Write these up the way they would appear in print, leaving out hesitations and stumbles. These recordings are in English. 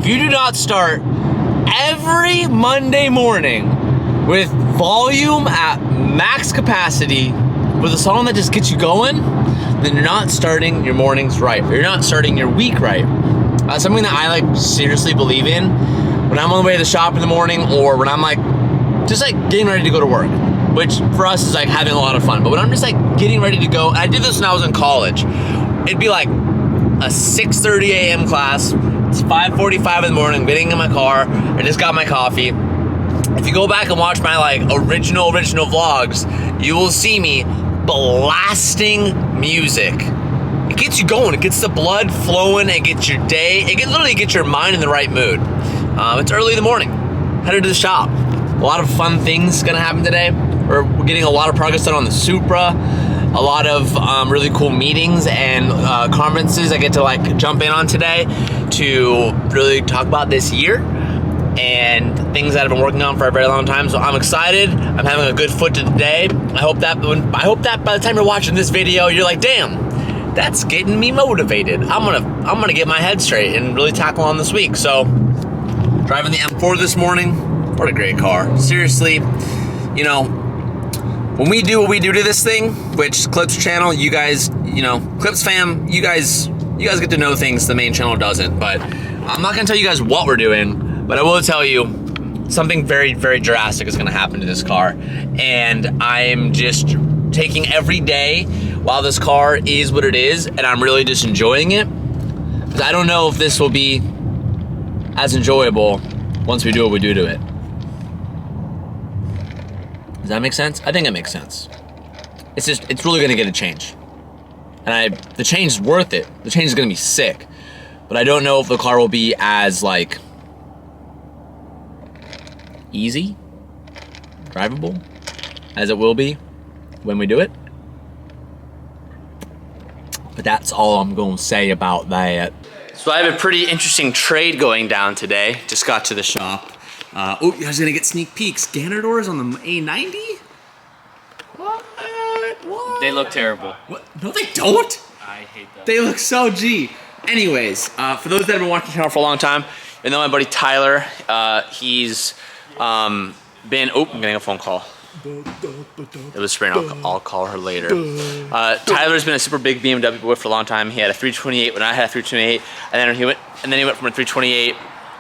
if you do not start every Monday morning with volume at max capacity with a song that just gets you going, then you're not starting your mornings right, or you're not starting your week right. Something that I like seriously believe in when I'm on the way to the shop in the morning, or when I'm like just like getting ready to go to work, which for us is like having a lot of fun. But when I'm just like getting ready to go, and I did this when I was in college, it'd be like a 6:30 a.m. class. It's 5:45 in the morning, getting in my car. I just got my coffee. If you go back and watch my like original vlogs, you will see me blasting music. It gets you going. It gets the blood flowing. It gets your day. It literally gets your mind in the right mood. It's early in the morning. Headed to the shop. A lot of fun things gonna happen today. We're getting a lot of progress done on the Supra. A lot of really cool meetings and conferences I get to like jump in on today to really talk about this year and things that I've been working on for a very long time. So I'm excited. I'm having a good foot to the day. I hope that by the time you're watching this video, you're like, damn, that's getting me motivated. I'm gonna get my head straight and really tackle on this week. So driving the M4 this morning. What a great car. Seriously, you know, when we do what we do to this thing, which Clips channel, you guys, you know, Clips fam, you guys get to know things the main channel doesn't. But I'm not gonna tell you guys what we're doing, but I will tell you something very, very drastic is gonna happen to this car. And I'm just taking every day while this car is what it is, and I'm really just enjoying it. Because I don't know if this will be as enjoyable once we do what we do to it. Does that make sense? I think it makes sense. It's really gonna get a change. And the change is worth it. The change is gonna be sick. But I don't know if the car will be as like easy, drivable, as it will be when we do it. But that's all I'm gonna say about that. So I have a pretty interesting trade going down today. Just got to the shop. Oh, you guys are gonna get sneak peeks. Gator doors on the A90? What? They look terrible. What? No, they don't. I hate them. They look so G. Anyways, for those that have been watching the channel for a long time, you know my buddy Tyler. He's been. Oh, I'm getting a phone call. It was Spring. I'll call her later. Tyler's been a super big BMW boy for a long time. He had a 328 when I had a 328, and then he went from a 328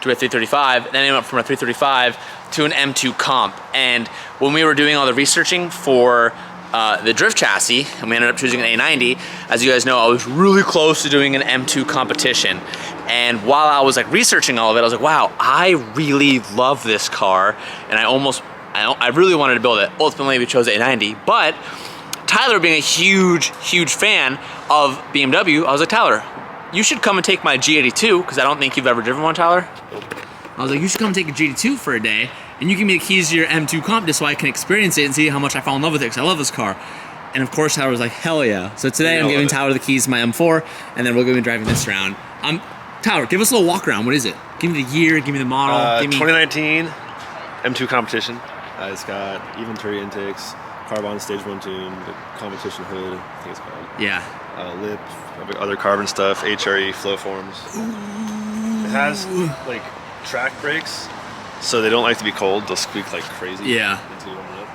to a 335, and then he went from a 335 to an M2 comp. And when we were doing all the researching for the drift chassis, and we ended up choosing an A90, as you guys know, I was really close to doing an M2 competition. And while I was like researching all of it, I was like, wow, I really love this car, and I really wanted to build it. Ultimately, we chose the A90, but Tyler being a huge fan of BMW, I was like, Tyler, you should come and take my G82, because I don't think you've ever driven one, Tyler. I was like, you should come take a G82 for a day, and you give me the keys to your M2 comp just so I can experience it and see how much I fall in love with it, because I love this car. And of course, Tyler was like, hell yeah. So today I'm giving Tyler the keys to my M4, and then we're gonna be driving this around. Tyler, give us a little walk around. What is it? Give me the year, give me the model. 2019 M2 competition. It's got even 3 intakes, carbon stage 1 tune, the competition hood, I think it's called. Yeah. Lip, other carbon stuff, HRE flow forms. It has like track brakes, so they don't like to be cold. They'll squeak like crazy. Yeah. Until you warm it up.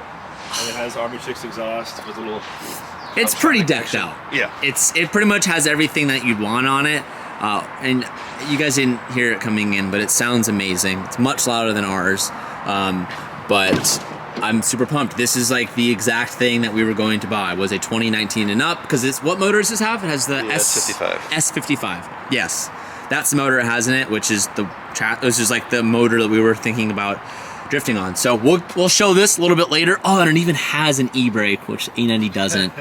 And it has Army Chicks exhaust with a little. It's pretty decked out. Yeah. It pretty much has everything that you'd want on it. And you guys didn't hear it coming in, but it sounds amazing. It's much louder than ours. But I'm super pumped. This is like the exact thing that we were going to buy. Was a 2019 and up, because it's, what motor does this have? It has the S55. S55. Yes, that's the motor it has in it, which is like the motor that we were thinking about drifting on. So we'll show this a little bit later. Oh, and it even has an e-brake, which A90 doesn't.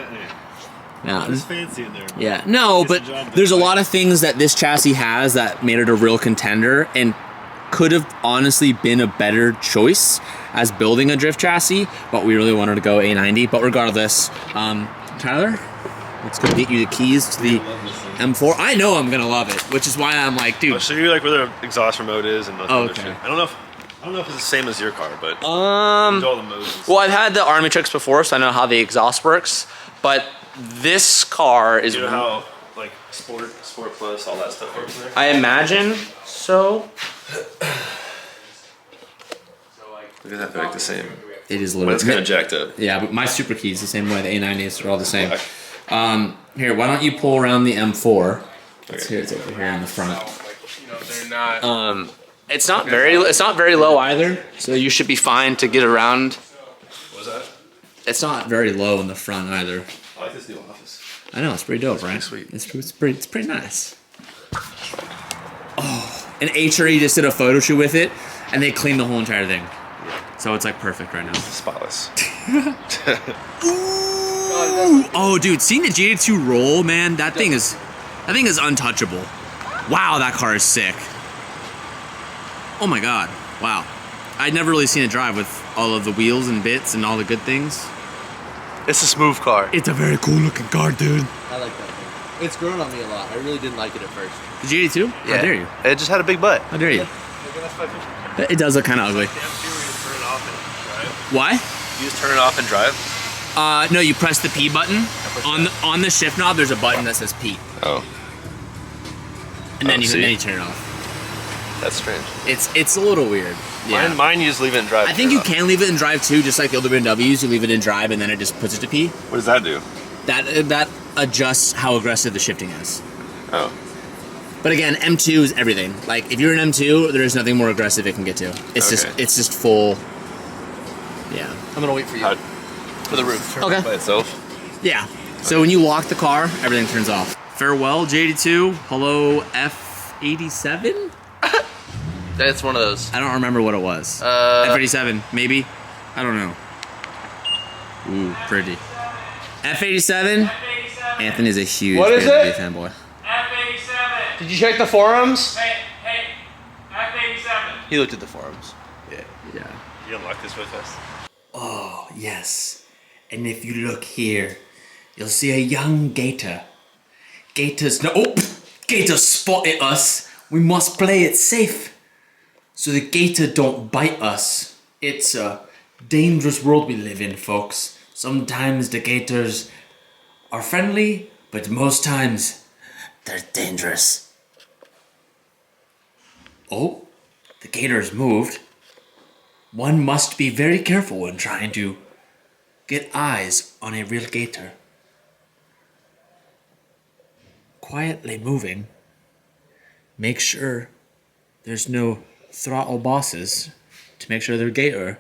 Yeah, it's fancy in there. Yeah, no, but there's a lot of things that this chassis has that made it a real contender, and could have honestly been a better choice as building a drift chassis, but we really wanted to go A90. But regardless, Tyler, let's go get you the keys to the M4. I know I'm gonna love it, which is why I'm like, dude. I'll show you like where the exhaust remote is and oh, okay. I don't know if it's the same as your car, but all the modes. Well, I've had the Army Trucks before, so I know how the exhaust works. But this car is. You know how like Sport Plus, all that stuff over there. I imagine so. Look at that, they're like the same. It is But literally. it's kind of jacked up. Yeah, but my Super Keys the same way. The A90s are all the same. Here, why don't you pull around the M4? It's here. It's over here in the front. They're not. It's not very low either. So you should be fine to get around. What was that? It's not very low in the front either. I like this new office. I know, it's pretty dope, right? sweet. It's pretty nice. Oh, and HRE just did a photo shoot with it, and they cleaned the whole entire thing. So it's like perfect right now. Spotless. Oh, dude, seeing the GT2 roll, man, that thing is untouchable. Wow, that car is sick. Oh my god, wow. I'd never really seen it drive with all of the wheels and bits and all the good things. It's a smooth car. It's a very cool looking car, dude. I like that thing. It's grown on me a lot. I really didn't like it at first. The GT2? How dare you? It just had a big butt. How dare you? It does look kind of ugly. Why? You just turn it off and drive? No, you press the P button. On the shift knob, there's a button that says P. Oh. And then, see? then you turn it off. That's strange. It's a little weird. Yeah. Mine you just leave it in drive. I think you can leave it in drive too, just like the older BMWs. You leave it in drive and then it just puts it to P. What does that do? That adjusts how aggressive the shifting is. Oh. But again, M2 is everything. Like if you're an M2, there is nothing more aggressive it can get to. It's just full. Yeah. I'm gonna wait for you. For the roof. Okay. By itself? Yeah. So when you lock the car, everything turns off. Farewell, JD2. Hello, F87? That's one of those. I don't remember what it was. F87, maybe? I don't know. Ooh, pretty. F87? Anthony's a huge What is BMW it? fanboy. F87. Did you check the forums? Hey, F87. He looked at the forums. Yeah. Yeah. You unlock this with us? Oh, yes. And if you look here, you'll see a young Gator. Gator's Gator spotted us. We must play it safe, so the Gator don't bite us. It's a dangerous world we live in, folks. Sometimes the Gators are friendly, but most times they're dangerous. Oh, the Gator's moved. One must be very careful when trying to get eyes on a real Gator. Quietly moving. Make sure there's no throttle bosses to make sure their Gator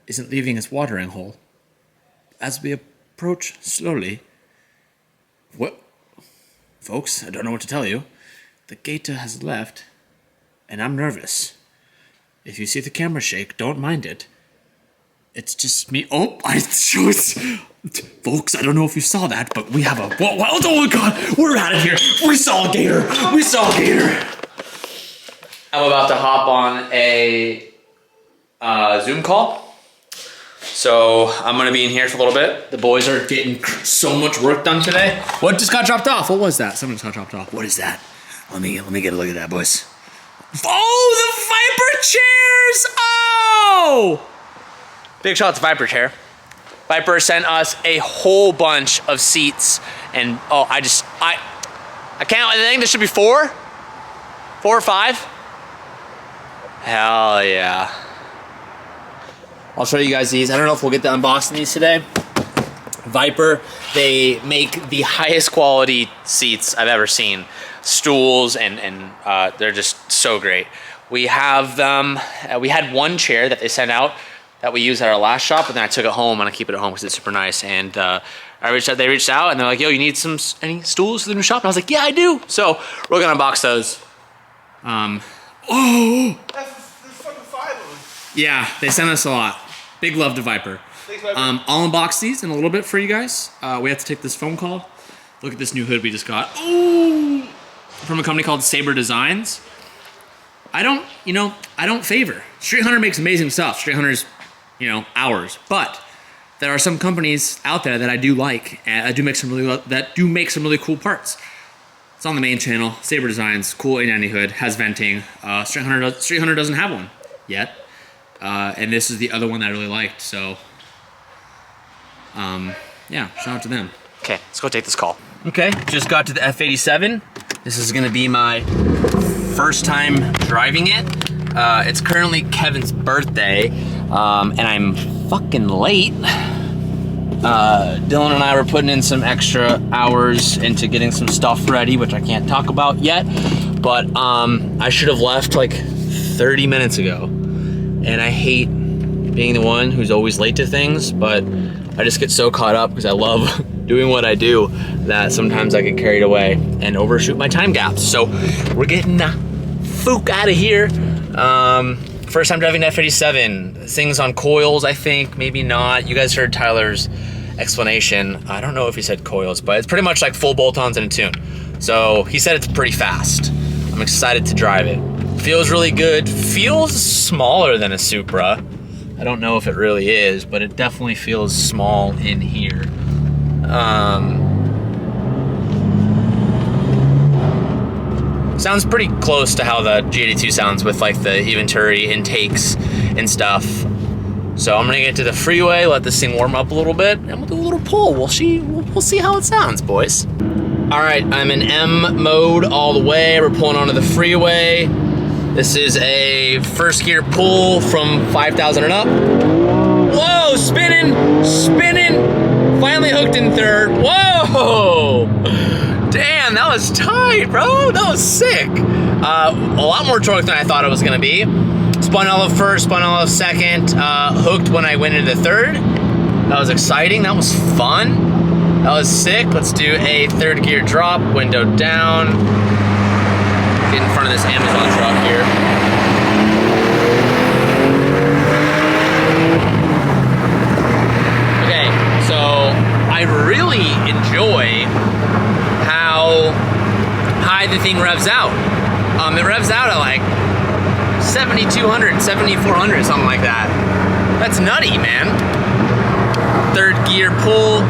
isn't leaving its watering hole. As we approach slowly, folks, I don't know what to tell you. The Gator has left, and I'm nervous. If you see the camera shake, don't mind it. It's just me. Oh, I chose. Folks, I don't know if you saw that, but we have a. Oh my god, we're out of here. We saw a Gator. We saw a Gator. I'm about to hop on a Zoom call. So I'm gonna be in here for a little bit. The boys are getting so much work done today. What just got dropped off? What was that? Something just got dropped off. What is that? Let me get a look at that, boys. Oh, the Viper chairs! Oh! Big shout out to Viper Chair. Viper sent us a whole bunch of seats, and oh, I can't. I think there should be 4 or 5. Hell yeah! I'll show you guys these. I don't know if we'll get to unboxing these today. Viper, they make the highest quality seats I've ever seen. Stools and they're just so great. We have them. We had one chair that they sent out that we used at our last shop, and then I took it home and I keep it at home because it's super nice. And they reached out and they're like, "Yo, you need any stools for the new shop?" And I was like, "Yeah, I do." So we're gonna unbox those. Oh. There's fucking 5 of them. Yeah, they sent us a lot. Big love to Viper. Thanks, Viper. I'll unbox these in a little bit for you guys. We have to take this phone call. Look at this new hood we just got. Ooh. From a company called Saber Designs. I don't favor. Street Hunter makes amazing stuff. Street Hunter's, ours. But there are some companies out there that I do like, and that do make some really cool parts. It's on the main channel. Saber Designs, cool A90 hood, has venting. Street Hunter doesn't have one yet, and this is the other one that I really liked. So, yeah, shout out to them. Okay, let's go take this call. Okay, just got to the F87. This is gonna be my first time driving it. It's currently Kevin's birthday, and I'm fucking late. Dylan and I were putting in some extra hours into getting some stuff ready, which I can't talk about yet, but I should have left like 30 minutes ago. And I hate being the one who's always late to things, but I just get so caught up because I love doing what I do that sometimes I get carried away and overshoot my time gaps. So we're getting fook out of here. First time driving F87. Things on coils, I think, maybe not. You guys heard Tyler's explanation. I don't know if he said coils, but it's pretty much like full bolt-ons in a tune. So he said it's pretty fast. I'm excited to drive it. Feels really good. Feels smaller than a Supra. I don't know if it really is, but it definitely feels small in here. Sounds pretty close to how the G82 sounds with like the Venturi intakes and stuff. So I'm gonna get to the freeway, let this thing warm up a little bit, and we'll do a little pull. We'll see how it sounds, boys. All right, I'm in M mode all the way. We're pulling onto the freeway. This is a first gear pull from 5,000 and up. Whoa, spinning. Finally hooked in third. Whoa. Damn, that was tight, bro. That was sick. A lot more torque than I thought it was gonna be. Spun out of first, spun out of second, hooked when I went into third. That was exciting, that was fun. That was sick. Let's do a third gear drop, window down. Get in front of this Amazon truck here. Okay, so I really enjoy how high the thing revs out. It revs out at like 7,200, 7,400, something like that. That's nutty, man. Third gear pull,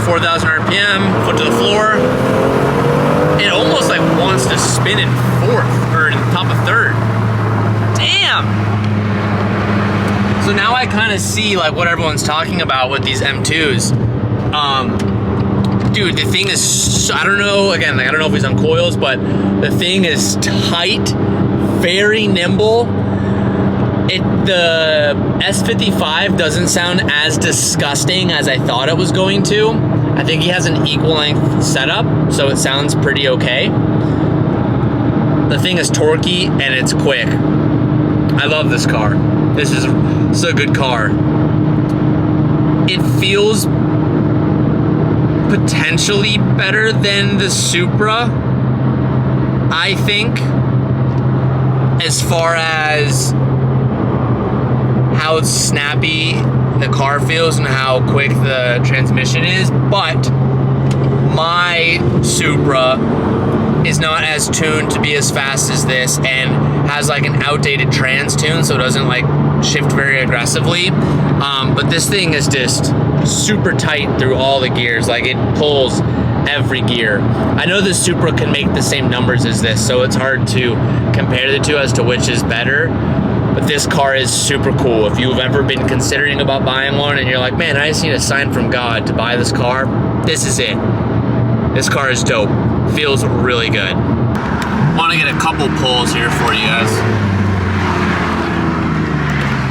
4,000 RPM, foot to the floor. It almost like wants to spin in fourth, or in top of third. Damn! So now I kind of see like what everyone's talking about with these M2s. Dude, the thing is, I don't know, again, like I don't know if he's on coils, but the thing is tight, very nimble. The S55 doesn't sound as disgusting as I thought it was going to. I think he has an equal length setup, so it sounds pretty okay. The thing is torquey and it's quick. I love this car. This is a good car. It feels potentially better than the Supra, I think, as far as how snappy the car feels and how quick the transmission is, but my Supra is not as tuned to be as fast as this and has like an outdated trans tune, so it doesn't like shift very aggressively. But this thing is just super tight through all the gears. Like it pulls every gear. I know the Supra can make the same numbers as this, so it's hard to compare the two as to which is better. But this car is super cool. If you've ever been considering about buying one and you're like, man, I just need a sign from God to buy this car, this is it. This car is dope. Feels really good. Want to get a couple pulls here for you guys.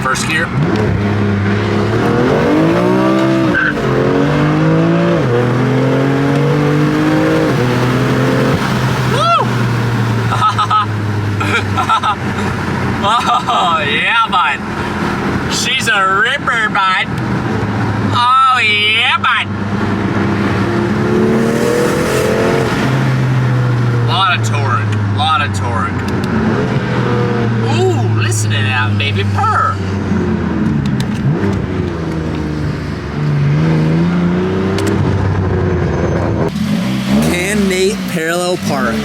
First gear. Oh, yeah, bud. She's a ripper, bud. Oh, yeah, bud. Lot of torque. Ooh, listen to that baby purr. Can Nate parallel park?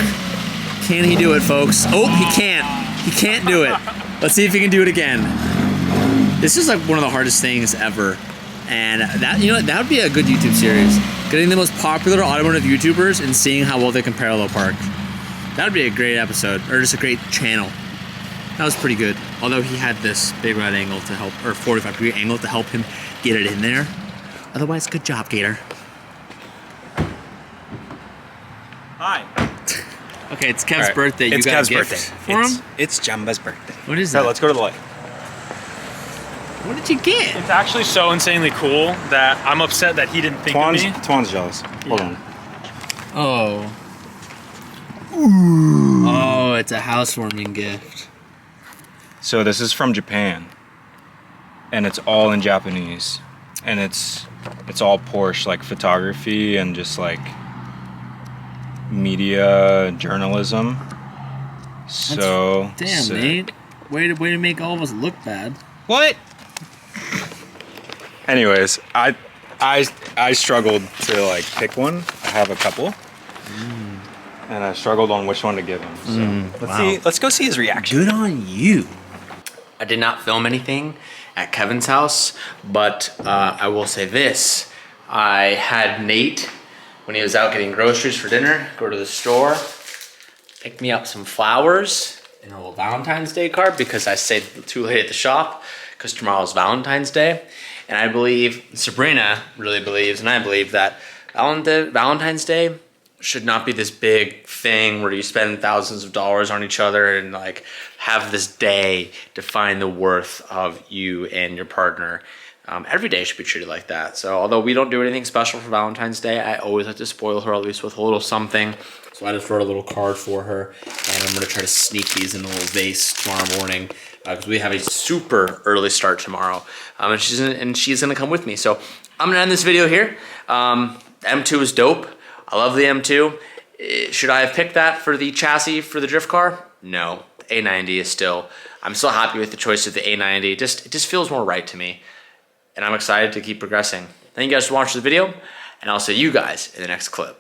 Can he do it, folks? Oh, he can't. He can't do it. Let's see if he can do it again. This is like one of the hardest things ever. And that, you know, that would be a good YouTube series. Getting the most popular automotive YouTubers and seeing how well they can parallel park. That would be a great episode, or just a great channel. That was pretty good. Although he had this big right angle to help, or 45-degree angle to help him get it in there. Otherwise, good job, Gator. Hi. Okay, it's Kev's Alright, birthday. You it's got Kev's a gift birthday. for him? It's Jumba's birthday. What is Here, that? let's go to the light. What did you get? It's actually so insanely cool that I'm upset that he didn't think of me. Twan's jealous. Hold on. Oh. Ooh. Oh, it's a housewarming gift. So this is from Japan, and it's all in Japanese, and it's all Porsche, like photography and just like media journalism. So Damn, sick. Nate. Way to make all of us look bad. What? Anyways, I struggled to like pick one. I have a couple. And I struggled on which one to give him. So let's go see his reaction. Good on you. I did not film anything at Kevin's house, but I will say this. I had Nate, when he was out getting groceries for dinner, go to the store, pick me up some flowers and a little Valentine's Day card because I stayed too late at the shop because tomorrow's Valentine's Day. And I believe, Sabrina really believes, and I believe that Valentine's Day should not be this big thing where you spend thousands of dollars on each other and like have this day define the worth of you and your partner. Every day should be treated like that. So although we don't do anything special for Valentine's Day, I always like to spoil her at least with a little something. So I just wrote a little card for her, and I'm gonna try to sneak these in a little vase tomorrow morning because we have a super early start tomorrow, and she's gonna come with me. So I'm gonna end this video here. M2 is dope. I love the M2. Should I have picked that for the chassis for the drift car? No, the A90 is still, I'm still happy with the choice of the A90. It just feels more right to me. And I'm excited to keep progressing. Thank you guys for watching the video, and I'll see you guys in the next clip.